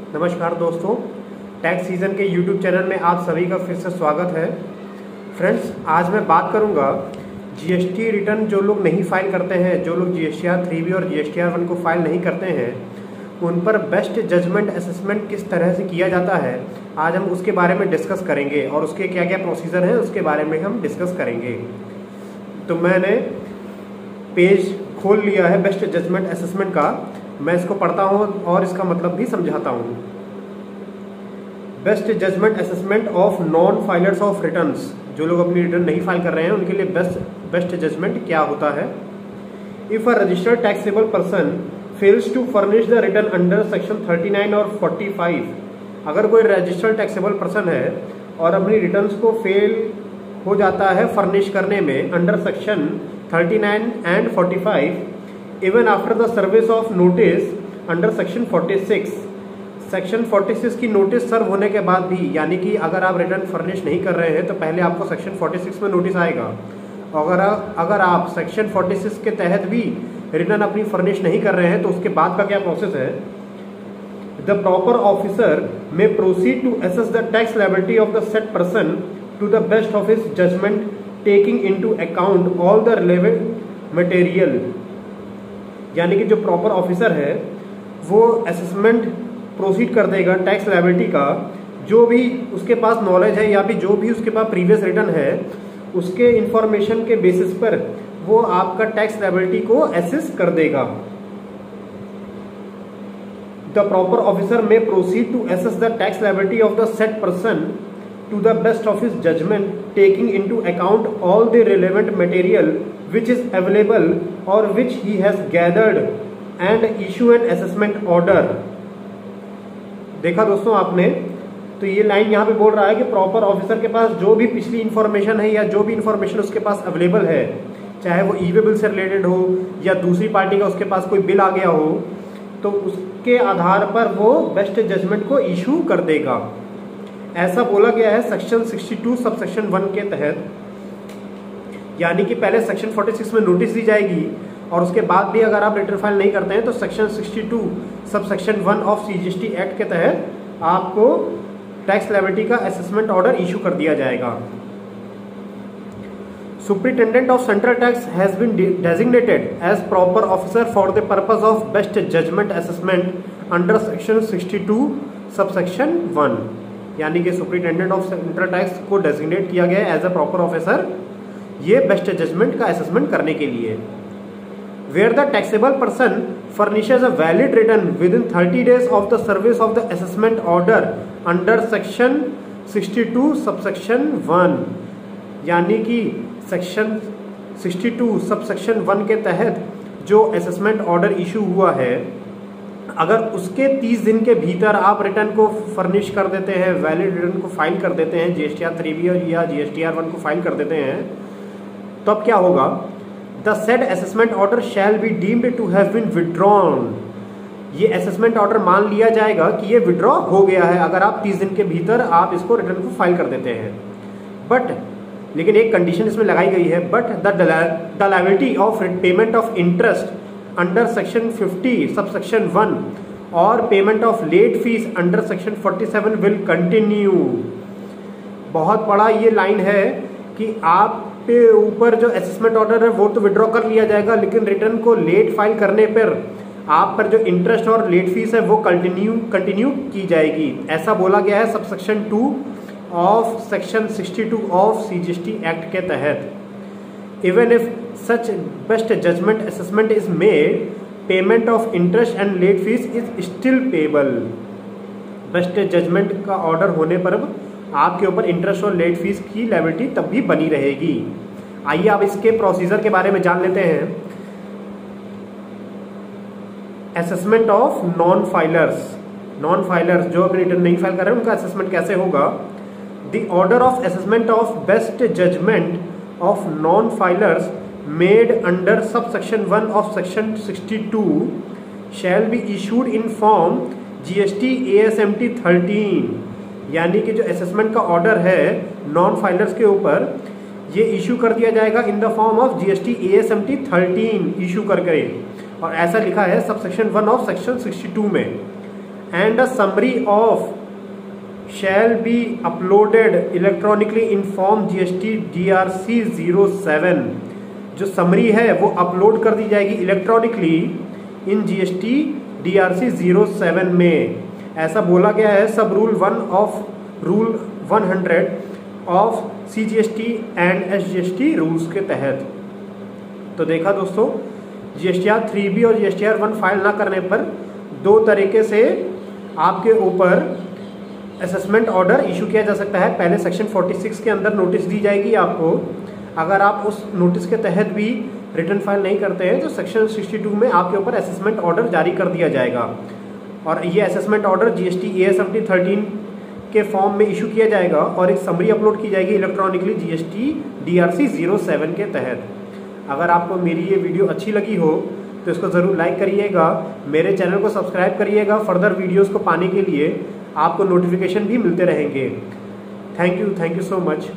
नमस्कार दोस्तों, tax season के यूट्यूब चैनल में आप सभी का फिर से स्वागत है। फ्रेंड्स, आज मैं बात करूंगा जीएसटी रिटर्न जो लोग नहीं फाइल करते हैं, जो लोग जीएसटीआर 3B और जीएसटीआर 1 को फाइल नहीं करते हैं, उन पर बेस्ट जजमेंट असेसमेंट किस तरह से किया जाता है, आज हम उसके बारे में डिस्कस करेंगे और उसके क्या क्या प्रोसीजर हैं उसके बारे में हम डिस्कस करेंगे। तो मैंने पेज खोल लिया है बेस्ट जजमेंट असेसमेंट का, मैं इसको पढ़ता हूँ और इसका मतलब भी समझाता हूँ। Best judgement assessment of non filers of returns, जो लोग अपनी रिटर्न नहीं फाइल कर रहे हैं उनके लिए बेस्ट जजमेंट क्या होता है। If a registered taxable person fails to furnish the return under section 39 और 45, अगर कोई रजिस्टर्ड टैक्सेबल पर्सन है और अपनी रिटर्न्स को फेल हो जाता है फर्निश करने में under section 39 and 45, even after the service of notice under section 46, section 46 की नोटिस सर्व होने के बाद भी, यानी कि अगर आप रिटर्न फर्निश नहीं कर रहे हैं तो पहले आपको सेक्शन 46 में नोटिस आएगा। अगर आप सेक्शन 46 के तहत भी रिटर्न अपनी फर्निश नहीं कर रहे हैं तो उसके बाद का क्या प्रोसेस है। The proper officer may proceed to assess the tax liability of the said person to the best of his judgement, taking into account all the relevant material, यानी कि जो प्रॉपर ऑफिसर है वो असेसमेंट प्रोसीड कर देगा tax liability का, जो भी उसके पास नॉलेज है या भी जो भी उसके पास प्रीवियस रिटर्न है उसके इंफॉर्मेशन के बेसिस पर वो आपका टैक्स लायबिलिटी को असेस कर देगा। The proper officer may proceed to assess the tax liability of the said person to the best of his judgment, taking into account all the relevant material which is available or which he has gathered, and issue an assessment order। देखा दोस्तों आपने, तो ये line यहाँ पे बोल रहा है कि प्रॉपर ऑफिसर के पास जो भी पिछली इंफॉर्मेशन है या जो भी इंफॉर्मेशन उसके पास अवेलेबल है, चाहे वो ई वे बिल से रिलेटेड हो या दूसरी पार्टी का उसके पास कोई बिल आ गया हो, तो उसके आधार पर वो बेस्ट जजमेंट को इशू कर देगा। ऐसा बोला गया है सेक्शन 62 सबसेक्शन 1 के तहत, यानी कि पहले सेक्शन 46 में नोटिस दी जाएगी और उसके बाद भी अगर आप रिटर्न फाइल नहीं करते हैं तो section 62 subsection 1 of CGST act के तहत आपको टैक्स लायबिलिटी का असेसमेंट ऑर्डर इशू कर दिया जाएगा। Superintendent of central tax has been designated as proper officer for the purpose of best judgement assessment under section 62 subsection 1, यानी कि सुपरिटेंडेंट ऑफ सेंट्रल टैक्स को डेजिग्नेट किया गया है एज अ प्रॉपर ऑफिसर ये बेस्ट जजमेंट का assessment करने के लिए। Where the taxable person furnishes a valid return with in 30 days of the service of the assessment order under section 62 subsection 1, यानी कि सेक्शन 62 सबसेक्शन 1 के तहत जो असेसमेंट ऑर्डर इशू हुआ है, अगर उसके 30 दिन के भीतर आप रिटर्न को फर्निश कर देते हैं, वैलिड रिटर्न को फाइल कर देते हैं, जीएसटीआर 3B या जीएसटीआर 1 को फाइल कर देते हैं, तो अब क्या होगा। The said assessment order shall be deemed to have been withdrawn, ये असेसमेंट ऑर्डर मान लिया जाएगा कि ये विड्रॉ हो गया है अगर आप 30 दिन के भीतर आप इसको रिटर्न को फाइल कर देते हैं। बट लेकिन एक कंडीशन इसमें लगाई गई है, but the liability of payment of interest under section 50 subsection 1 और payment of late fees under section 47 will continue. बहुत बड़ा ये लाइन है कि आप पे ऊपर जो असेसमेंट ऑर्डर है वो तो विड्रॉ कर लिया जाएगा, लेकिन रिटर्न को लेट फाइल करने पर आप पर जो इंटरेस्ट और लेट फीस है वो कंटिन्यू की जाएगी। ऐसा बोला गया है subsection 2 of section 62 of CGST act के तहत। Even if such best judgment assessment is made, payment of interest and late fees is still payable। Best judgment का ऑर्डर होने पर आपके ऊपर इंटरेस्ट और लेट फीस की लायबिलिटी तब भी बनी रहेगी। आइए आप इसके प्रोसीजर के बारे में जान लेते हैं। असेसमेंट ऑफ नॉन फाइलर्स जो अपनी रिटर्न नहीं फाइल कर रहे हैं उनका असेसमेंट कैसे होगा। The order of assessment of best judgment of non-filers made under subsection 1 of section 62 shall be issued in form GST ASMT 13, यानी कि जो असेसमेंट का ऑर्डर है नॉन फाइलर्स के ऊपर ये इशू कर दिया जाएगा in the form of GST ASMT 13 issue करके, और ऐसा लिखा है सबसेक्शन 1 ऑफ सेक्शन 62 में। And a summary of shall be uploaded electronically in form GST DRC 07। जो समरी है वो अपलोड कर दी जाएगी इलेक्ट्रॉनिकली इन GST DRC 07 में। ऐसा बोला गया है सब rule 1 of rule 100 of CGST and SGST rules के तहत। तो देखा दोस्तों, GSTR 3B और GSTR 1 फाइल ना करने पर दो तरीके से आपके ऊपर असेसमेंट ऑर्डर इशू किया जा सकता है। पहले सेक्शन 46 के अंदर नोटिस दी जाएगी आपको। अगर आप उस नोटिस के तहत भी रिटर्न फाइल नहीं करते हैं तो सेक्शन 62 में आपके ऊपर असेसमेंट ऑर्डर जारी कर दिया जाएगा और ये असेसमेंट ऑर्डर GST AS 13 के फॉर्म में इशू किया जाएगा और एक समरी अपलोड की जाएगी इलेक्ट्रॉनिकली GST DRC 07 के तहत। अगर आपको मेरी ये वीडियो अच्छी लगी हो तो इसको ज़रूर लाइक करिएगा, मेरे चैनल को सब्सक्राइब करिएगा। फर्दर वीडियोस को पाने के लिए आपको नोटिफिकेशन भी मिलते रहेंगे। Thank you so much.